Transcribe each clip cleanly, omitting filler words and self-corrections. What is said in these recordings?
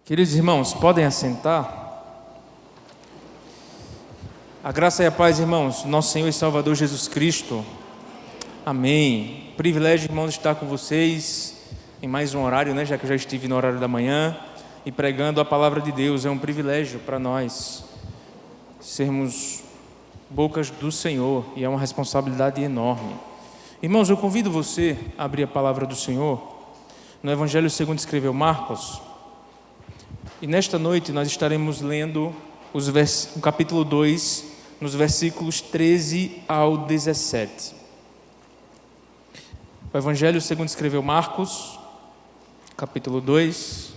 Queridos irmãos, podem assentar? A graça e a paz, irmãos, nosso Senhor e Salvador Jesus Cristo. Amém. Privilégio, irmãos, estar com vocês em mais um horário, já que eu já estive no horário da manhã e pregando a palavra de Deus. É um privilégio para nós sermos bocas do Senhor e é uma responsabilidade enorme. Irmãos, eu convido você a abrir a palavra do Senhor no Evangelho segundo escreveu Marcos. E nesta noite nós estaremos lendo o capítulo 2, nos versículos 13 ao 17. O Evangelho segundo escreveu Marcos, capítulo 2,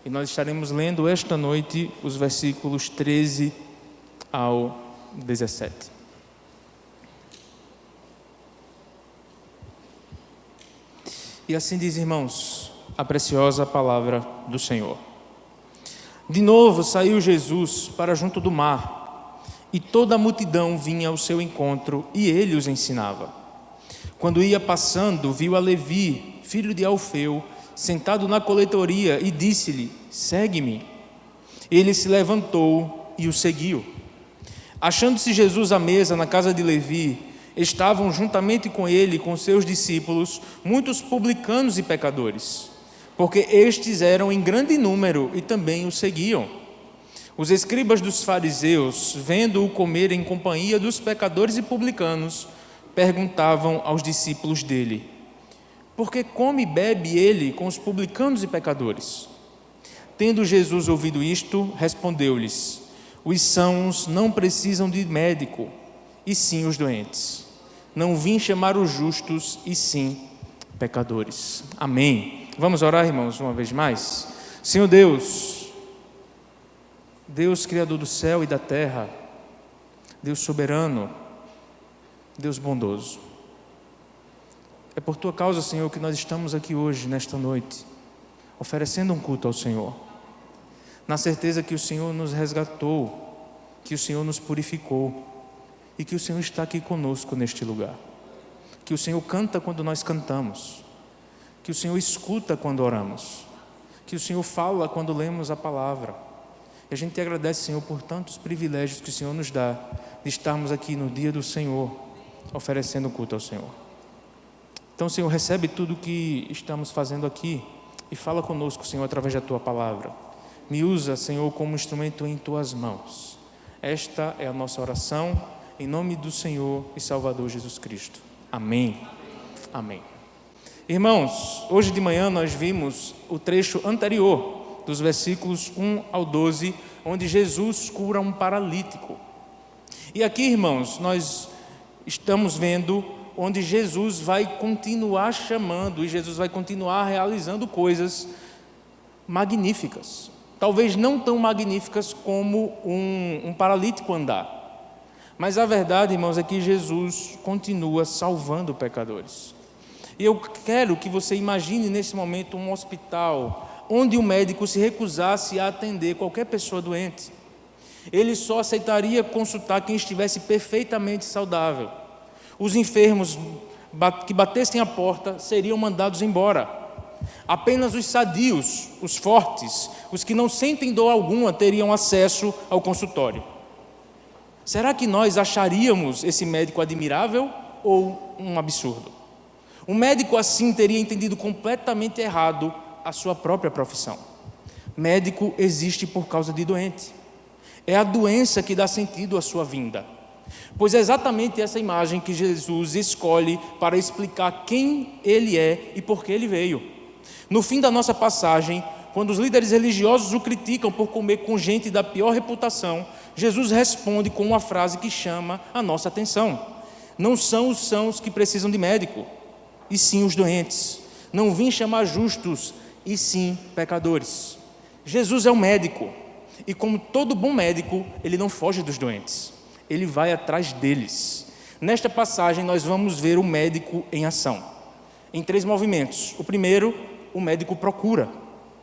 e nós estaremos lendo esta noite os versículos 13 ao 17. E assim diz, irmãos, a preciosa palavra do Senhor. De novo saiu Jesus para junto do mar, e toda a multidão vinha ao seu encontro, e ele os ensinava. Quando ia passando, viu a Levi, filho de Alfeu, sentado na coletoria, e disse-lhe: segue-me. Ele se levantou e o seguiu. Achando-se Jesus à mesa na casa de Levi, estavam juntamente com ele e com seus discípulos muitos publicanos e pecadores, porque estes eram em grande número e também o seguiam. Os escribas dos fariseus, vendo-o comer em companhia dos pecadores e publicanos, perguntavam aos discípulos dele: por que come e bebe ele com os publicanos e pecadores? Tendo Jesus ouvido isto, respondeu-lhes: os sãos não precisam de médico, e sim os doentes. Não vim chamar os justos, e sim pecadores. Amém. Vamos orar, irmãos, uma vez mais. Senhor Deus, Deus Criador do céu e da terra, Deus soberano, Deus bondoso, é por Tua causa, Senhor, que nós estamos aqui hoje, nesta noite, oferecendo um culto ao Senhor, na certeza que o Senhor nos resgatou, que o Senhor nos purificou e que o Senhor está aqui conosco neste lugar, que o Senhor canta quando nós cantamos, que o Senhor escuta quando oramos, que o Senhor fala quando lemos a palavra. E a gente te agradece, Senhor, por tantos privilégios que o Senhor nos dá de estarmos aqui no dia do Senhor, oferecendo culto ao Senhor. Então, Senhor, recebe tudo o que estamos fazendo aqui e fala conosco, Senhor, através da Tua palavra. Me usa, Senhor, como instrumento em Tuas mãos. Esta é a nossa oração, em nome do Senhor e Salvador Jesus Cristo. Amém. Amém. Irmãos, hoje de manhã nós vimos o trecho anterior, dos versículos 1 ao 12, onde Jesus cura um paralítico. E aqui, irmãos, nós estamos vendo onde Jesus vai continuar chamando e Jesus vai continuar realizando coisas magníficas. Talvez não tão magníficas como um paralítico andar. Mas a verdade, irmãos, é que Jesus continua salvando pecadores. E eu quero que você imagine nesse momento um hospital onde o médico se recusasse a atender qualquer pessoa doente. Ele só aceitaria consultar quem estivesse perfeitamente saudável. Os enfermos que batessem a porta seriam mandados embora. Apenas os sadios, os fortes, os que não sentem dor alguma teriam acesso ao consultório. Será que nós acharíamos esse médico admirável ou um absurdo? Um médico assim teria entendido completamente errado a sua própria profissão. Médico existe por causa de doente. É a doença que dá sentido à sua vinda. Pois é exatamente essa imagem que Jesus escolhe para explicar quem Ele é e por que Ele veio. No fim da nossa passagem, quando os líderes religiosos o criticam por comer com gente da pior reputação, Jesus responde com uma frase que chama a nossa atenção. Não são os sãos que precisam de médico, e sim os doentes. Não vim chamar justos, e sim pecadores. Jesus é um médico, e como todo bom médico, ele não foge dos doentes, ele vai atrás deles. Nesta passagem nós vamos ver o médico em ação, em 3 movimentos. O primeiro, o médico procura,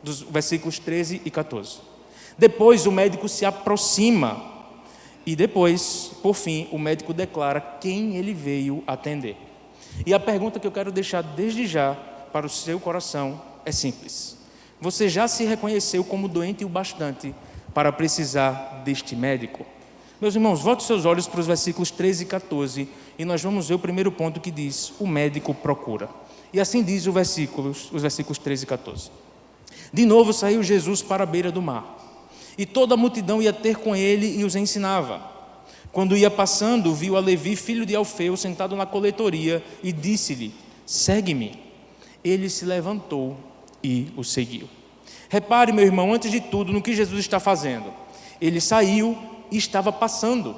dos versículos 13 e 14. Depois o médico se aproxima, e depois, por fim, o médico declara quem ele veio atender. E a pergunta que eu quero deixar desde já para o seu coração é simples: Você já se reconheceu como doente o bastante para precisar deste médico? Meus irmãos, volte seus olhos para os versículos 13 e 14 e nós vamos ver o primeiro ponto que diz: o médico procura. E assim diz os versículos 13 e 14. De novo saiu Jesus para a beira do mar, e toda a multidão ia ter com ele e os ensinava. Quando ia passando, viu a Levi, filho de Alfeu, sentado na coletoria, e disse-lhe: segue-me. Ele se levantou e o seguiu. Repare, meu irmão, antes de tudo, no que Jesus está fazendo. Ele saiu e estava passando.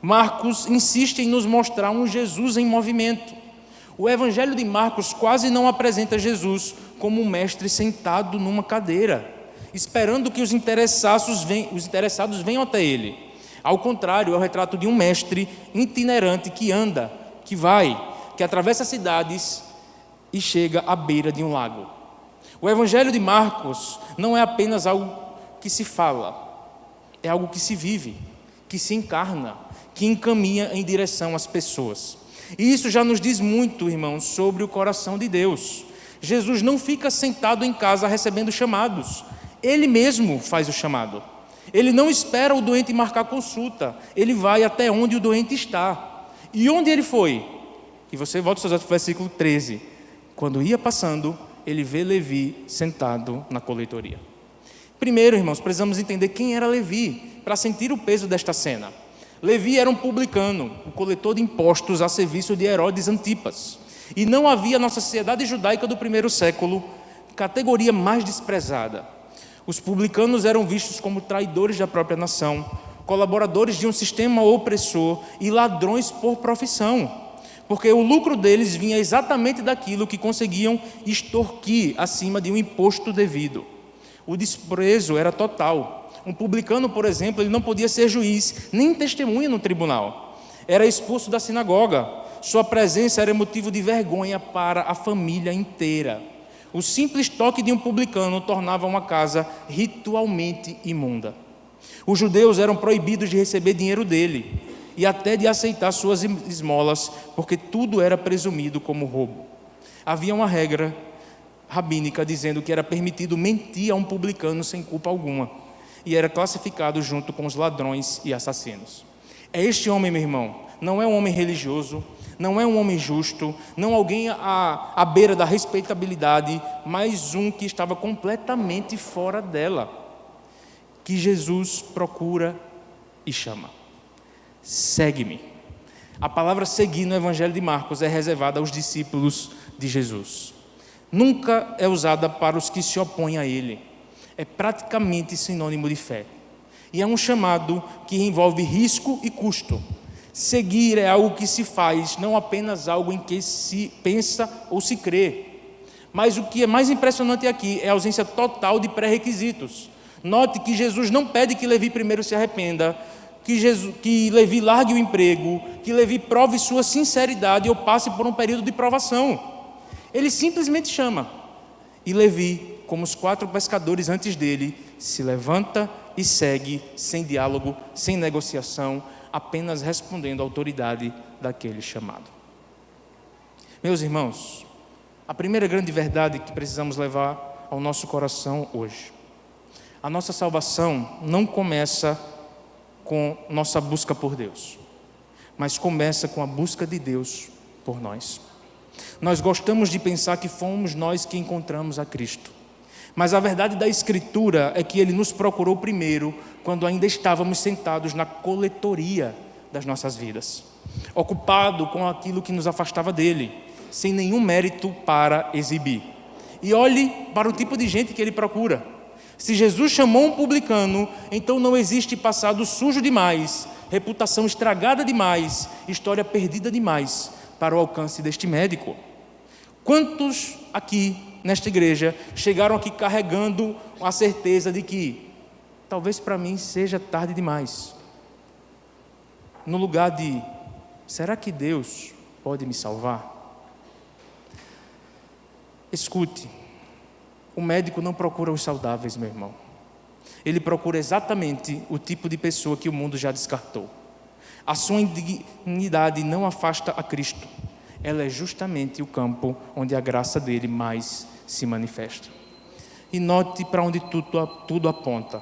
Marcos insiste em nos mostrar um Jesus em movimento. O Evangelho de Marcos quase não apresenta Jesus como um mestre sentado numa cadeira, esperando que os interessados venham até ele. Ao contrário, é o retrato de um mestre itinerante que anda, que vai, que atravessa cidades e chega à beira de um lago. O Evangelho de Marcos não é apenas algo que se fala, é algo que se vive, que se encarna, que encaminha em direção às pessoas. E isso já nos diz muito, irmãos, sobre o coração de Deus. Jesus não fica sentado em casa recebendo chamados. Ele mesmo faz o chamado. Ele não espera o doente marcar consulta. Ele vai até onde o doente está. E onde ele foi? E você volta para o versículo 13. Quando ia passando, ele vê Levi sentado na coletoria. Primeiro, irmãos, precisamos entender quem era Levi, para sentir o peso desta cena. Levi era um publicano, um coletor de impostos a serviço de Herodes Antipas. E não havia na sociedade judaica do primeiro século categoria mais desprezada. Os publicanos eram vistos como traidores da própria nação, colaboradores de um sistema opressor e ladrões por profissão, porque o lucro deles vinha exatamente daquilo que conseguiam extorquir acima de um imposto devido. O desprezo era total. Um publicano, por exemplo, ele não podia ser juiz, nem testemunha no tribunal. Era expulso da sinagoga. Sua presença era motivo de vergonha para a família inteira. O simples toque de um publicano tornava uma casa ritualmente imunda. Os judeus eram proibidos de receber dinheiro dele e até de aceitar suas esmolas, porque tudo era presumido como roubo. Havia uma regra rabínica dizendo que era permitido mentir a um publicano sem culpa alguma, e era classificado junto com os ladrões e assassinos. Este homem, meu irmão, não é um homem religioso, não é um homem justo, não alguém à beira da respeitabilidade, mas um que estava completamente fora dela, que Jesus procura e chama. Segue-me. A palavra seguir no Evangelho de Marcos é reservada aos discípulos de Jesus. Nunca é usada para os que se opõem a ele. É praticamente sinônimo de fé. E é um chamado que envolve risco e custo. Seguir é algo que se faz, não apenas algo em que se pensa ou se crê. Mas o que é mais impressionante aqui é a ausência total de pré-requisitos. Note que Jesus não pede que Levi primeiro se arrependa, que Levi largue o emprego, que Levi prove sua sinceridade ou passe por um período de provação. Ele simplesmente chama. E Levi, como os 4 pescadores antes dele, se levanta e segue, sem diálogo, sem negociação, apenas respondendo à autoridade daquele chamado. Meus irmãos, a primeira grande verdade que precisamos levar ao nosso coração hoje: a nossa salvação não começa com nossa busca por Deus, mas começa com a busca de Deus por nós. Nós gostamos de pensar que fomos nós que encontramos a Cristo, mas a verdade da Escritura é que Ele nos procurou primeiro, quando ainda estávamos sentados na coletoria das nossas vidas, ocupado com aquilo que nos afastava dEle, sem nenhum mérito para exibir. E olhe para o tipo de gente que Ele procura. Se Jesus chamou um publicano, então não existe passado sujo demais, reputação estragada demais, história perdida demais para o alcance deste médico. Quantos aqui nesta igreja chegaram aqui carregando a certeza de que talvez para mim seja tarde demais, no lugar de: será que Deus pode me salvar? Escute, o médico não procura os saudáveis, meu irmão. Ele procura exatamente o tipo de pessoa que o mundo já descartou. A sua indignidade não afasta a Cristo. Ela é justamente o campo onde a graça dele mais se manifesta. E note para onde tudo aponta.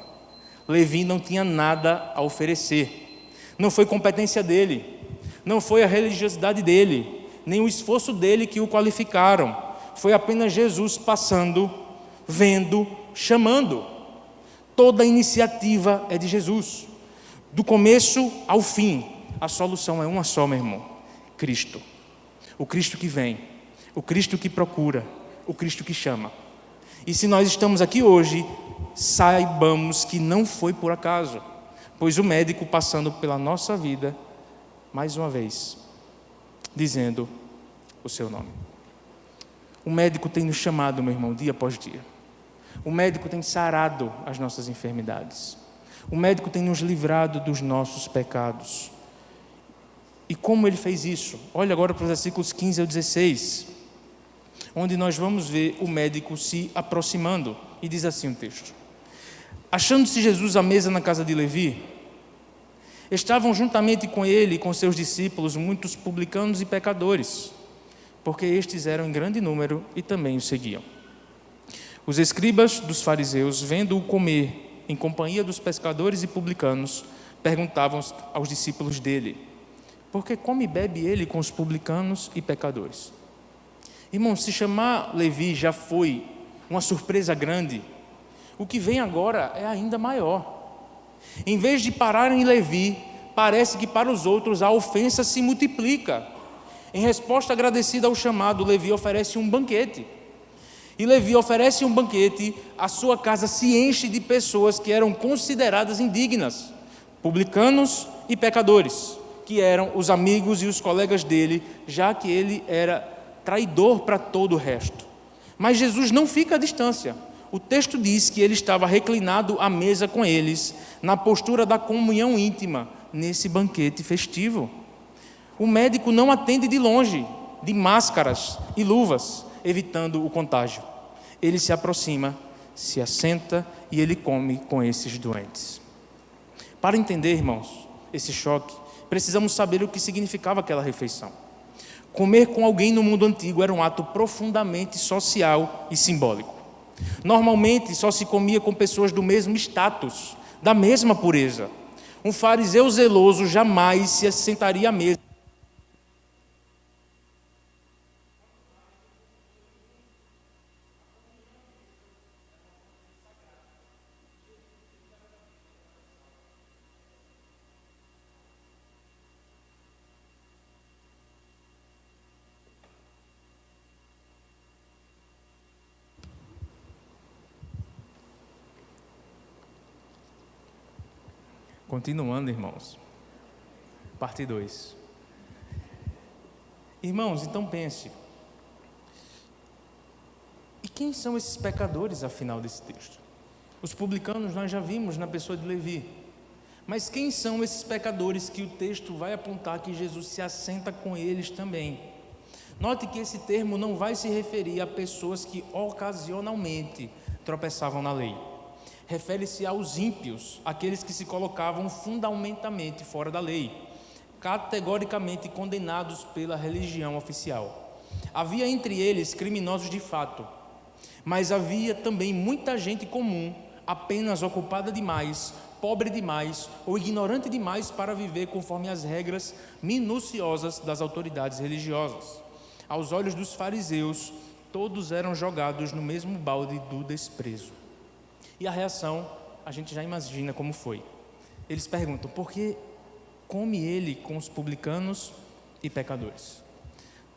Levi não tinha nada a oferecer. Não foi competência dele, não foi a religiosidade dele, nem o esforço dele que o qualificaram. Foi apenas Jesus passando, vendo, chamando. Toda a iniciativa é de Jesus. Do começo ao fim, a solução é uma só, meu irmão: Cristo. O Cristo que vem, o Cristo que procura, o Cristo que chama. E se nós estamos aqui hoje, saibamos que não foi por acaso, pois o médico passando pela nossa vida, mais uma vez, dizendo o seu nome. O médico tem nos chamado, meu irmão, dia após dia. O médico tem sarado as nossas enfermidades. O médico tem nos livrado dos nossos pecados. E como ele fez isso? Olha agora para os versículos 15 ao 16, onde nós vamos ver o médico se aproximando. E diz assim o texto: achando-se Jesus à mesa na casa de Levi, estavam juntamente com ele e com seus discípulos muitos publicanos e pecadores, porque estes eram em grande número e também o seguiam. Os escribas dos fariseus, vendo-o comer em companhia dos pescadores e publicanos, perguntavam aos discípulos dele: por que come e bebe ele com os publicanos e pecadores? Irmão, se chamar Levi já foi uma surpresa grande, o que vem agora é ainda maior. Em vez de parar em Levi, parece que para os outros a ofensa se multiplica. Em resposta agradecida ao chamado, Levi oferece um banquete. E Levi oferece um banquete, a sua casa se enche de pessoas que eram consideradas indignas, publicanos e pecadores, que eram os amigos e os colegas dele, já que ele era traidor para todo o resto. Mas Jesus não fica à distância. O texto diz que ele estava reclinado à mesa com eles, na postura da comunhão íntima, nesse banquete festivo. O médico não atende de longe, de máscaras e luvas, evitando o contágio. Ele se aproxima, se assenta e ele come com esses doentes. Para entender, irmãos, esse choque, precisamos saber o que significava aquela refeição. Comer com alguém no mundo antigo era um ato profundamente social e simbólico. Normalmente só se comia com pessoas do mesmo status, da mesma pureza. Um fariseu zeloso jamais se assentaria à mesa. Continuando, irmãos. Parte 2. Irmãos, então pense. E quem são esses pecadores, afinal, desse texto? Os publicanos nós já vimos na pessoa de Levi. Mas quem são esses pecadores que o texto vai apontar que Jesus se assenta com eles também? Note que esse termo não vai se referir a pessoas que ocasionalmente tropeçavam na lei. Refere-se aos ímpios, aqueles que se colocavam fundamentalmente fora da lei, categoricamente condenados pela religião oficial. Havia entre eles criminosos de fato, mas havia também muita gente comum, apenas ocupada demais, pobre demais ou ignorante demais para viver conforme as regras minuciosas das autoridades religiosas. Aos olhos dos fariseus, todos eram jogados no mesmo balde do desprezo. E a reação, a gente já imagina como foi. Eles perguntam: por que come ele com os publicanos e pecadores?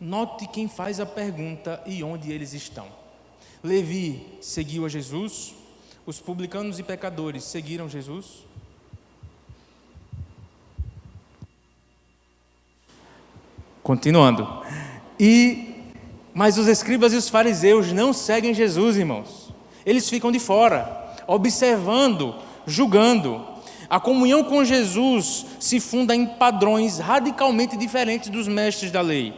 Note quem faz a pergunta e onde eles estão. Levi seguiu a Jesus, os publicanos e pecadores seguiram Jesus. Continuando. Mas os escribas e os fariseus não seguem Jesus, irmãos. Eles ficam de fora, observando, julgando. A comunhão com Jesus se funda em padrões radicalmente diferentes dos mestres da lei.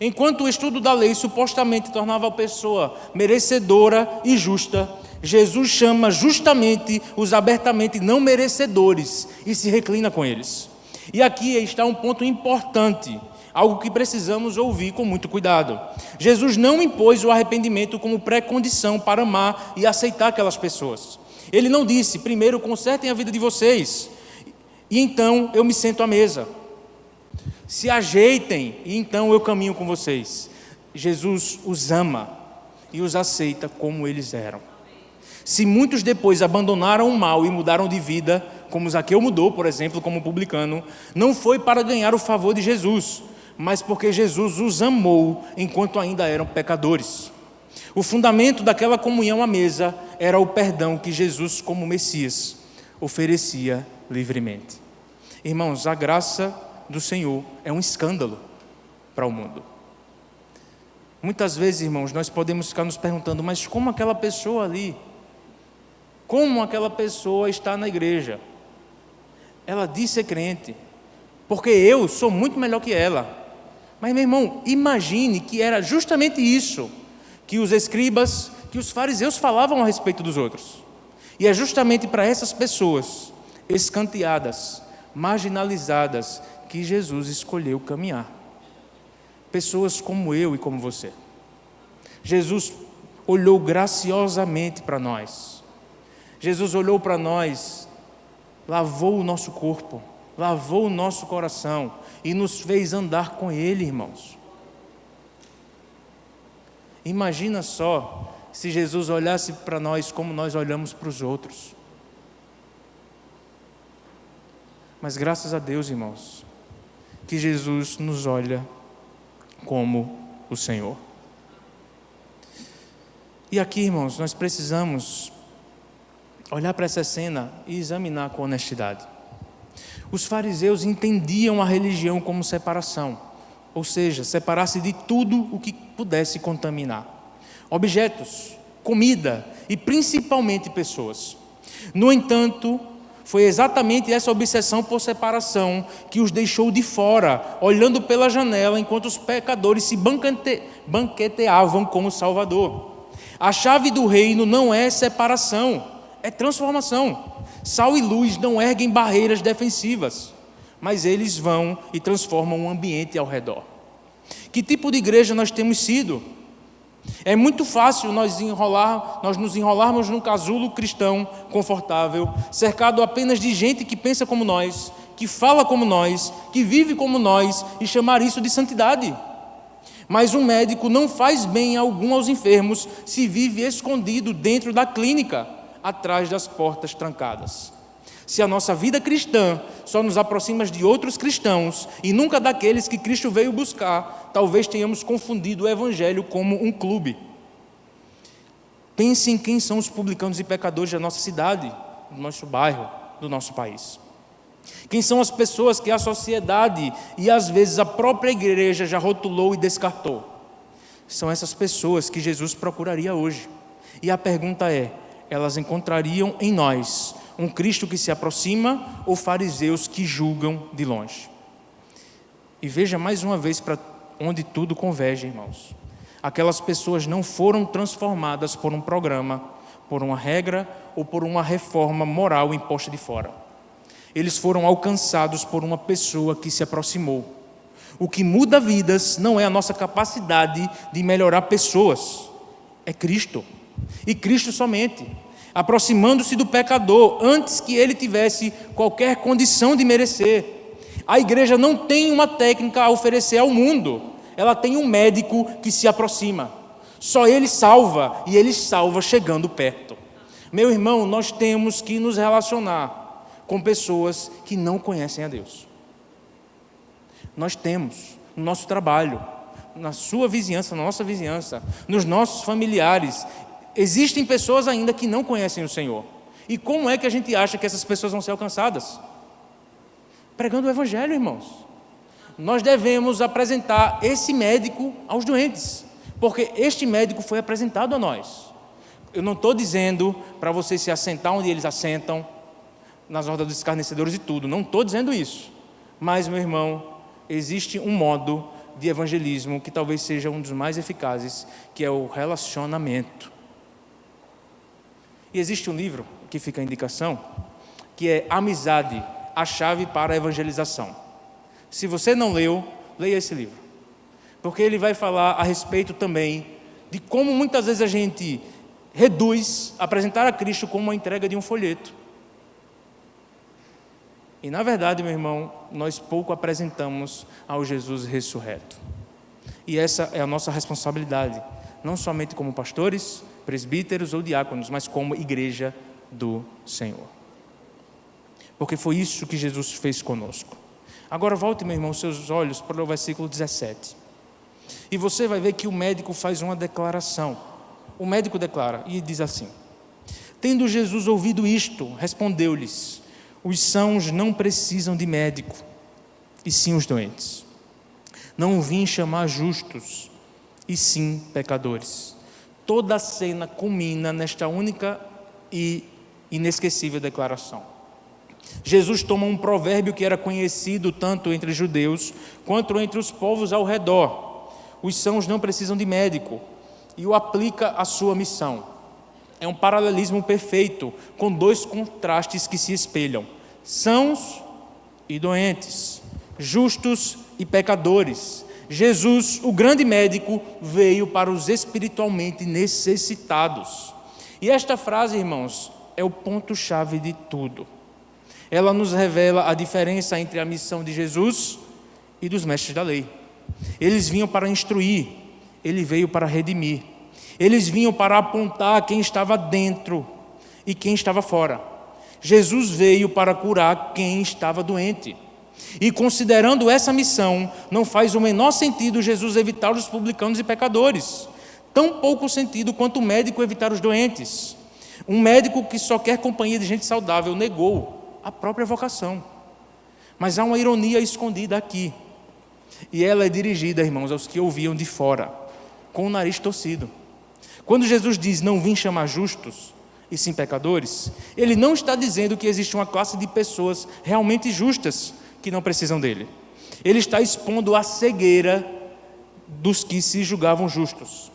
Enquanto o estudo da lei supostamente tornava a pessoa merecedora e justa, Jesus chama justamente os abertamente não merecedores e se reclina com eles. E aqui está um ponto importante. algo que precisamos ouvir com muito cuidado. Jesus não impôs o arrependimento como pré-condição para amar e aceitar aquelas pessoas. Ele não disse: primeiro consertem a vida de vocês, e então eu me sento à mesa. Se ajeitem, e então eu caminho com vocês. Jesus os ama e os aceita como eles eram. Se muitos depois abandonaram o mal e mudaram de vida, como Zaqueu mudou, por exemplo, como publicano, não foi para ganhar o favor de Jesus, mas porque Jesus os amou enquanto ainda eram pecadores. O fundamento daquela comunhão à mesa era o perdão que Jesus, como Messias, oferecia livremente. Irmãos, a graça do Senhor é um escândalo para o mundo. Muitas vezes, irmãos, nós podemos ficar nos perguntando: mas como aquela pessoa ali, como aquela pessoa está na igreja? Ela diz ser crente, porque eu sou muito melhor que ela. Mas, meu irmão, imagine que era justamente isso que os escribas, que os fariseus falavam a respeito dos outros. E é justamente para essas pessoas escanteadas, marginalizadas, que Jesus escolheu caminhar. Pessoas como eu e como você. Jesus olhou graciosamente para nós. Jesus olhou para nós, lavou o nosso corpo, lavou o nosso coração e nos fez andar com Ele, irmãos. Imagina só se Jesus olhasse para nós como nós olhamos para os outros. Mas graças a Deus, irmãos, que Jesus nos olha como o Senhor. E aqui, irmãos, nós precisamos olhar para essa cena e examinar com honestidade. Os fariseus entendiam a religião como separação, ou seja, separar-se de tudo o que pudesse contaminar. Objetos, comida e principalmente pessoas. No entanto, foi exatamente essa obsessão por separação que os deixou de fora, olhando pela janela enquanto os pecadores se banqueteavam com o Salvador. A chave do reino não é separação, é transformação. Sal e luz não erguem barreiras defensivas, mas eles vão e transformam o ambiente ao redor. Que tipo de igreja nós temos sido? É muito fácil nós nos enrolarmos num casulo cristão confortável, cercado apenas de gente que pensa como nós, que fala como nós, que vive como nós, e chamar isso de santidade. Mas um médico não faz bem algum aos enfermos se vive escondido dentro da clínica, atrás das portas trancadas. Se a nossa vida cristã só nos aproxima de outros cristãos e nunca daqueles que Cristo veio buscar, talvez tenhamos confundido o Evangelho como um clube. Pense em quem são os publicanos e pecadores da nossa cidade, do nosso bairro, do nosso país. Quem são as pessoas que a sociedade e às vezes a própria igreja já rotulou e descartou? São essas pessoas que Jesus procuraria hoje. E a pergunta é: elas encontrariam em nós um Cristo que se aproxima ou fariseus que julgam de longe? E veja mais uma vez para onde tudo converge, irmãos. Aquelas pessoas não foram transformadas por um programa, por uma regra ou por uma reforma moral imposta de fora. Eles foram alcançados por uma pessoa que se aproximou. O que muda vidas não é a nossa capacidade de melhorar pessoas, é Cristo. E Cristo somente, aproximando-se do pecador antes que ele tivesse qualquer condição de merecer. A igreja não tem uma técnica a oferecer ao mundo, ela tem um médico que se aproxima. Só ele salva, e ele salva chegando perto. Meu irmão, nós temos que nos relacionar com pessoas que não conhecem a Deus. Nós temos no nosso trabalho, na sua vizinhança, na nossa vizinhança, nos nossos familiares, existem pessoas ainda que não conhecem o Senhor. E como é que a gente acha que essas pessoas vão ser alcançadas? Pregando o Evangelho, irmãos. Nós devemos apresentar esse médico aos doentes, porque este médico foi apresentado a nós. Eu não estou dizendo para você se assentar onde eles assentam, nas ordens dos escarnecedores e tudo, não estou dizendo isso. Mas, meu irmão, existe um modo de evangelismo que talvez seja um dos mais eficazes, que é o relacionamento. E existe um livro que fica a indicação, que é Amizade, a chave para a evangelização. Se você não leu, leia esse livro. Porque ele vai falar a respeito também de como muitas vezes a gente reduz apresentar a Cristo como uma entrega de um folheto. E na verdade, meu irmão, nós pouco apresentamos ao Jesus ressurreto. E essa é a nossa responsabilidade, não somente como pastores, presbíteros ou diáconos, mas como igreja do Senhor. Porque foi isso que Jesus fez conosco. Agora volte, meu irmão, os seus olhos para o versículo 17. E você vai ver que o médico faz uma declaração. O médico declara e diz assim: tendo Jesus ouvido isto, respondeu-lhes: os sãos não precisam de médico, e sim os doentes. Não vim chamar justos, e sim pecadores. Toda a cena culmina nesta única e inesquecível declaração. Jesus toma um provérbio que era conhecido tanto entre judeus quanto entre os povos ao redor. Os sãos não precisam de médico, e o aplica à sua missão. É um paralelismo perfeito, com dois contrastes que se espelham: sãos e doentes, justos e pecadores. Jesus, o grande médico, veio para os espiritualmente necessitados. E esta frase, irmãos, é o ponto-chave de tudo. Ela nos revela a diferença entre a missão de Jesus e dos mestres da lei. Eles vinham para instruir, ele veio para redimir. Eles vinham para apontar quem estava dentro e quem estava fora. Jesus veio para curar quem estava doente. E considerando essa missão, não faz o menor sentido Jesus evitar os publicanos e pecadores. Tão pouco sentido quanto o médico evitar os doentes. Um médico que só quer companhia de gente saudável negou a própria vocação. Mas há uma ironia escondida aqui. E ela é dirigida, irmãos, aos que ouviam de fora, com o nariz torcido. Quando Jesus diz: não vim chamar justos, e sim pecadores, ele não está dizendo que existe uma classe de pessoas realmente justas que não precisam dele. Ele está expondo a cegueira dos que se julgavam justos.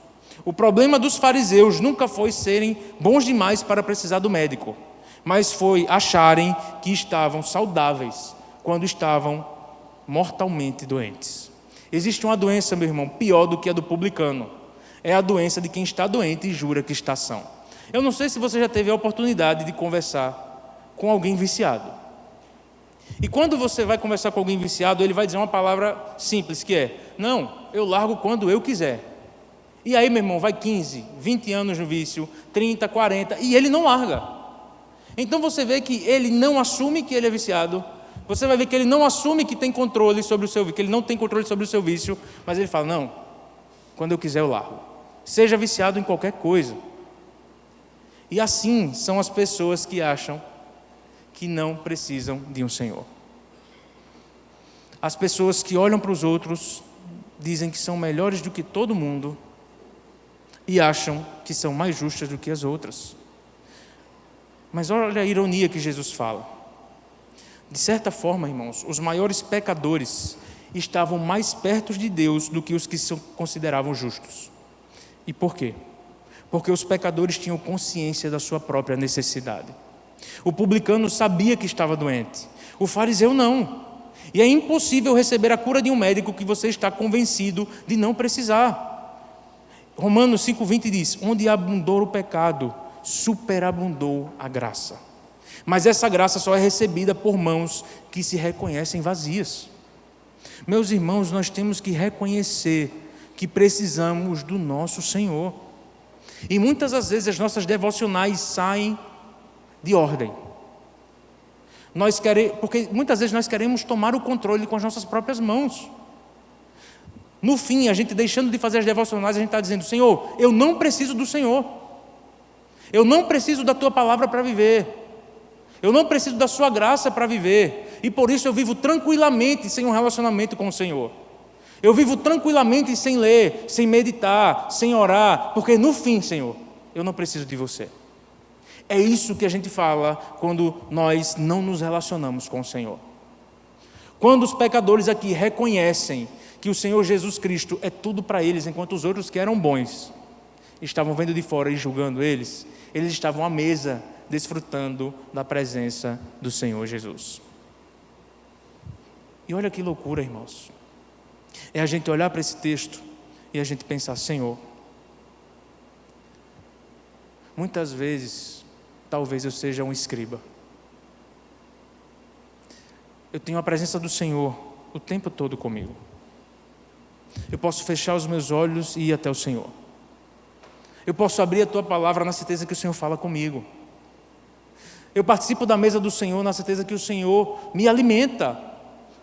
O problema dos fariseus nunca foi serem bons demais para precisar do médico, mas foi acharem que estavam saudáveis quando estavam mortalmente doentes. Existe uma doença, meu irmão, pior do que a do publicano. É a doença de quem está doente e jura que está são. Eu não sei se você já teve a oportunidade de conversar com alguém viciado. E quando você vai conversar com alguém viciado, ele vai dizer uma palavra simples, que é: não, eu largo quando eu quiser. E aí, meu irmão, vai 15, 20 anos no vício, 30, 40, e ele não larga. Então você vê que ele não assume que ele é viciado. Você vai ver que ele não assume que tem controle sobre o seu vício, que ele não tem controle sobre o seu vício, mas ele fala: não, quando eu quiser eu largo. Seja viciado em qualquer coisa. E assim são as pessoas que acham que não precisam de um Senhor. As pessoas que olham para os outros, dizem que são melhores do que todo mundo e acham que são mais justas do que as outras. Mas olha a ironia que Jesus fala. De certa forma, irmãos, os maiores pecadores estavam mais perto de Deus do que os que se consideravam justos. E por quê? Porque os pecadores tinham consciência da sua própria necessidade. O publicano sabia que estava doente. O fariseu não. E é impossível receber a cura de um médico que você está convencido de não precisar. Romanos 5,20 diz: onde abundou o pecado, superabundou a graça. Mas essa graça só é recebida por mãos que se reconhecem vazias. Meus irmãos, nós temos que reconhecer que precisamos do nosso Senhor. E muitas das vezes as nossas devocionais saem de ordem. Porque muitas vezes nós queremos tomar o controle com as nossas próprias mãos. No fim, a gente deixando de fazer as devocionais, a gente está dizendo: Senhor, eu não preciso do Senhor. Eu não preciso da Tua palavra para viver. Eu não preciso da Sua graça para viver. E por isso eu vivo tranquilamente sem um relacionamento com o Senhor. Eu vivo tranquilamente sem ler, sem meditar, sem orar, porque no fim, Senhor, eu não preciso de Você. É isso que a gente fala quando nós não nos relacionamos com o Senhor. Quando os pecadores aqui reconhecem que o Senhor Jesus Cristo é tudo para eles, enquanto os outros que eram bons estavam vendo de fora e julgando eles estavam à mesa desfrutando da presença do Senhor Jesus. E olha que loucura, irmãos. É a gente olhar para esse texto e a gente pensar: Senhor, muitas vezes, talvez eu seja um escriba. Eu tenho a presença do Senhor o tempo todo comigo. Eu posso fechar os meus olhos e ir até o Senhor. Eu posso abrir a Tua palavra na certeza que o Senhor fala comigo. Eu participo da mesa do Senhor na certeza que o Senhor me alimenta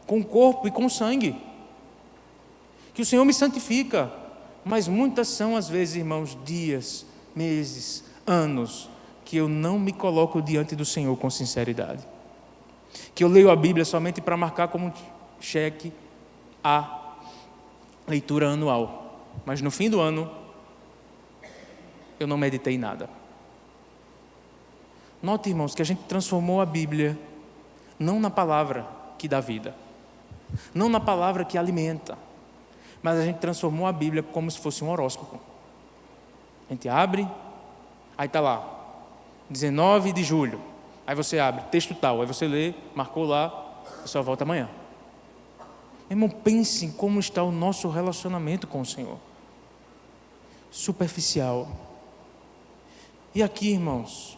com o corpo e com o sangue. Que o Senhor me santifica. Mas muitas são, às vezes, irmãos, dias, meses, anos, que eu não me coloco diante do Senhor com sinceridade. Que eu leio a Bíblia somente para marcar como cheque a leitura anual. Mas no fim do ano, eu não meditei nada. Note, irmãos, que a gente transformou a Bíblia não na palavra que dá vida, não na palavra que alimenta, mas a gente transformou a Bíblia como se fosse um horóscopo. A gente abre, aí está lá, 19 de julho. Aí você abre, texto tal, aí você lê, marcou lá, e só volta amanhã. Irmão, pense em como está o nosso relacionamento com o Senhor. Superficial. E aqui, irmãos,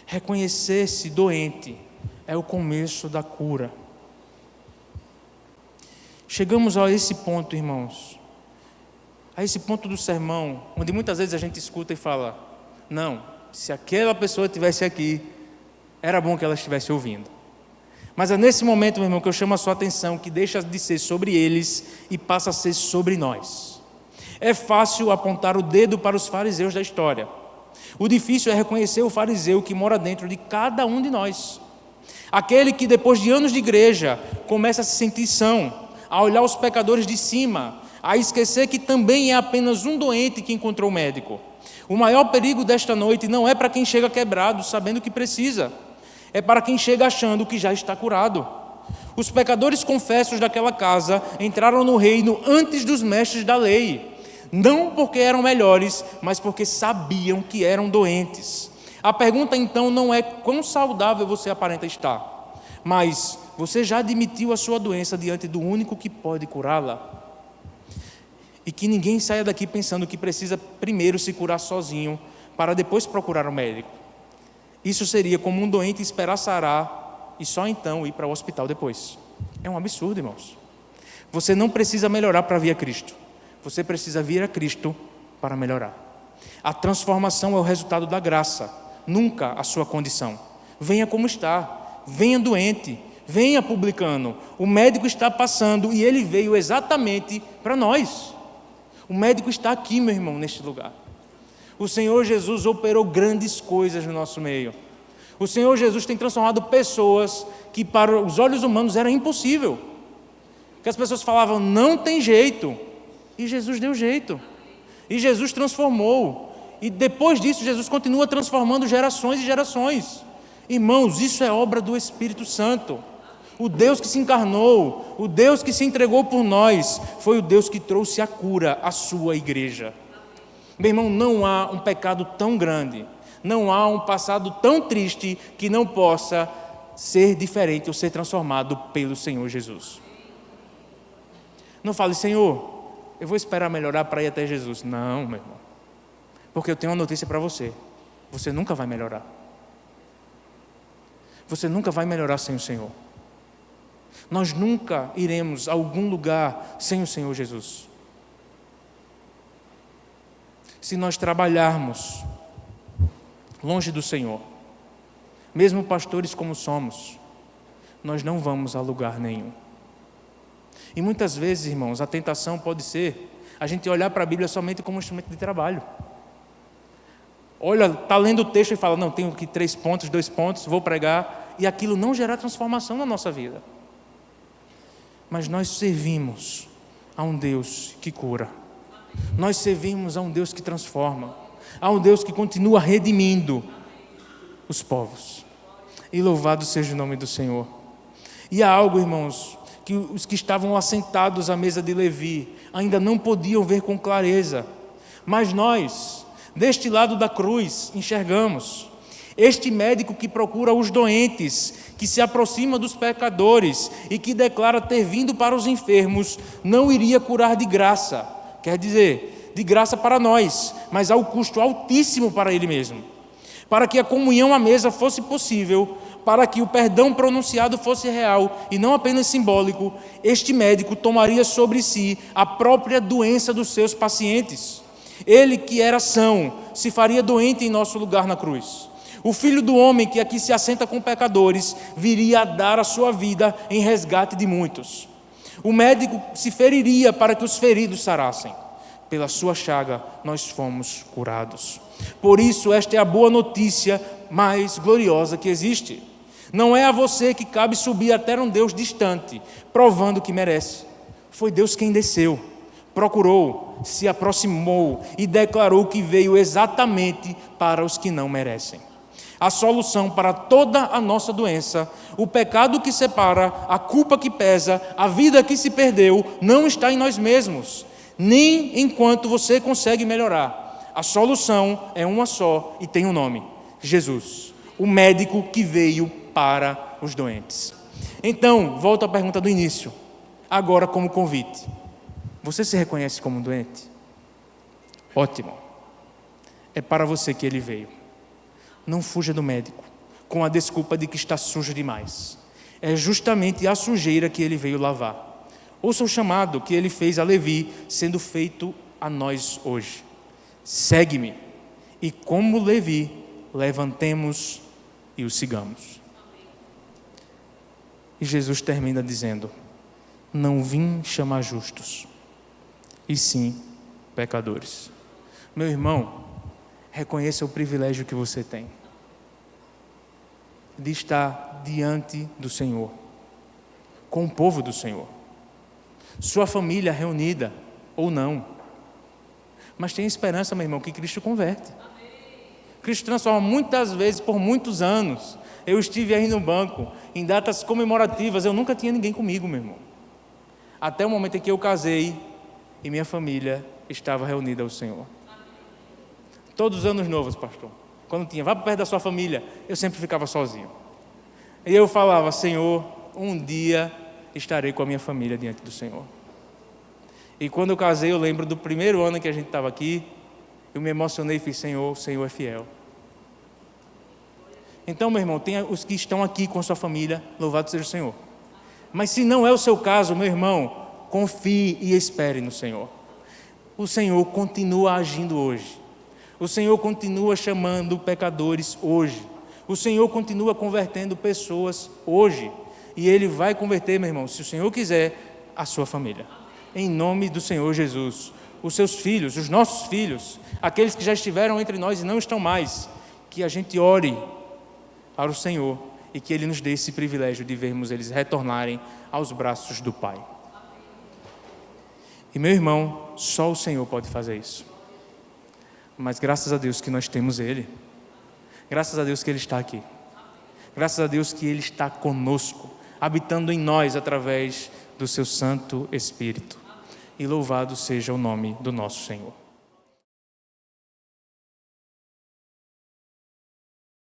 reconhecer-se doente é o começo da cura. Chegamos a esse ponto, irmãos, a esse ponto do sermão, onde muitas vezes a gente escuta e fala: não, se aquela pessoa estivesse aqui, era bom que ela estivesse ouvindo. Mas é nesse momento, meu irmão, que eu chamo a sua atenção, que deixa de ser sobre eles e passa a ser sobre nós. É fácil apontar o dedo para os fariseus da história. O difícil é reconhecer o fariseu que mora dentro de cada um de nós. Aquele que depois de anos de igreja começa a se sentir são, a olhar os pecadores de cima, a esquecer que também é apenas um doente que encontrou o médico. O maior perigo desta noite não é para quem chega quebrado, sabendo que precisa. É para quem chega achando que já está curado. Os pecadores confessos daquela casa entraram no reino antes dos mestres da lei. Não porque eram melhores, mas porque sabiam que eram doentes. A pergunta então não é quão saudável você aparenta estar, mas você já admitiu a sua doença diante do único que pode curá-la? E que ninguém saia daqui pensando que precisa primeiro se curar sozinho, para depois procurar um médico. Isso seria como um doente esperar sarar e só então ir para o hospital depois. É um absurdo, irmãos. Você não precisa melhorar para vir a Cristo. Você precisa vir a Cristo para melhorar. A transformação é o resultado da graça, nunca a sua condição. Venha como está, venha doente, venha publicano. O médico está passando e ele veio exatamente para nós. O médico está aqui, meu irmão, neste lugar. O Senhor Jesus operou grandes coisas no nosso meio. O Senhor Jesus tem transformado pessoas que para os olhos humanos era impossível. Que as pessoas falavam: não tem jeito. E Jesus deu jeito. E Jesus transformou. E depois disso, Jesus continua transformando gerações e gerações. Irmãos, isso é obra do Espírito Santo. O Deus que se encarnou, o Deus que se entregou por nós, foi o Deus que trouxe a cura à sua igreja. Meu irmão, não há um pecado tão grande, não há um passado tão triste que não possa ser diferente ou ser transformado pelo Senhor Jesus. Não fale: Senhor, eu vou esperar melhorar para ir até Jesus. Não, meu irmão, porque eu tenho uma notícia para você: você nunca vai melhorar. Você nunca vai melhorar sem o Senhor. Nós nunca iremos a algum lugar sem o Senhor Jesus. Se nós trabalharmos longe do Senhor, mesmo pastores como somos, nós não vamos a lugar nenhum. E muitas vezes, irmãos, a tentação pode ser a gente olhar para a Bíblia somente como um instrumento de trabalho. Olha, está lendo o texto e fala: não, tenho aqui 3 pontos, 2 pontos, vou pregar, e aquilo não gerar transformação na nossa vida. Mas nós servimos a um Deus que cura. Nós servimos a um Deus que transforma, a um Deus que continua redimindo os povos. E louvado seja o nome do Senhor. E há algo, irmãos, que os que estavam assentados à mesa de Levi ainda não podiam ver com clareza. Mas nós, deste lado da cruz, enxergamos. Este médico que procura os doentes, que se aproxima dos pecadores e que declara ter vindo para os enfermos, não iria curar de graça, quer dizer, de graça para nós, mas ao custo altíssimo para ele mesmo. Para que a comunhão à mesa fosse possível, para que o perdão pronunciado fosse real e não apenas simbólico, este médico tomaria sobre si a própria doença dos seus pacientes. Ele, que era são, se faria doente em nosso lugar na cruz. O Filho do Homem, que aqui se assenta com pecadores, viria a dar a sua vida em resgate de muitos. O médico se feriria para que os feridos sarassem. Pela sua chaga nós fomos curados. Por isso, esta é a boa notícia mais gloriosa que existe. Não é a você que cabe subir até um Deus distante, provando que merece. Foi Deus quem desceu, procurou, se aproximou e declarou que veio exatamente para os que não merecem. A solução para toda a nossa doença, o pecado que separa, a culpa que pesa, a vida que se perdeu, não está em nós mesmos, nem enquanto você consegue melhorar. A solução é uma só e tem um nome: Jesus, o médico que veio para os doentes. Então, volto à pergunta do início, agora como convite. Você se reconhece como um doente? Ótimo. É para você que ele veio. Não fuja do médico com a desculpa de que está sujo demais. É justamente a sujeira que ele veio lavar. Ouça o chamado que ele fez a Levi, sendo feito a nós hoje. Segue-me, e como Levi, levantemos e o sigamos. E Jesus termina dizendo: não vim chamar justos, e sim pecadores. Meu irmão, reconheça o privilégio que você tem de estar diante do Senhor, com o povo do Senhor, sua família reunida ou não, mas tem esperança, meu irmão, que Cristo converte. Cristo transforma. Muitas vezes, por muitos anos, eu estive aí no banco, em datas comemorativas, eu nunca tinha ninguém comigo, meu irmão, até o momento em que eu casei e minha família estava reunida ao Senhor. Todos os anos novos, pastor, quando tinha, vá para perto da sua família, eu sempre ficava sozinho. E eu falava: Senhor, um dia estarei com a minha família diante do Senhor. E quando eu casei, eu lembro do primeiro ano que a gente estava aqui, eu me emocionei e fiz: Senhor, o Senhor é fiel. Então, meu irmão, tem os que estão aqui com a sua família, louvado seja o Senhor. Mas se não é o seu caso, meu irmão, confie e espere no Senhor. O Senhor continua agindo hoje. O Senhor continua chamando pecadores hoje. O Senhor continua convertendo pessoas hoje. E Ele vai converter, meu irmão, se o Senhor quiser, a sua família. Em nome do Senhor Jesus. Os seus filhos, os nossos filhos, aqueles que já estiveram entre nós e não estão mais, que a gente ore para o Senhor e que Ele nos dê esse privilégio de vermos eles retornarem aos braços do Pai. E meu irmão, só o Senhor pode fazer isso. Mas graças a Deus que nós temos Ele. Graças a Deus que Ele está aqui. Graças a Deus que Ele está conosco, habitando em nós através do seu Santo Espírito. E louvado seja o nome do nosso Senhor.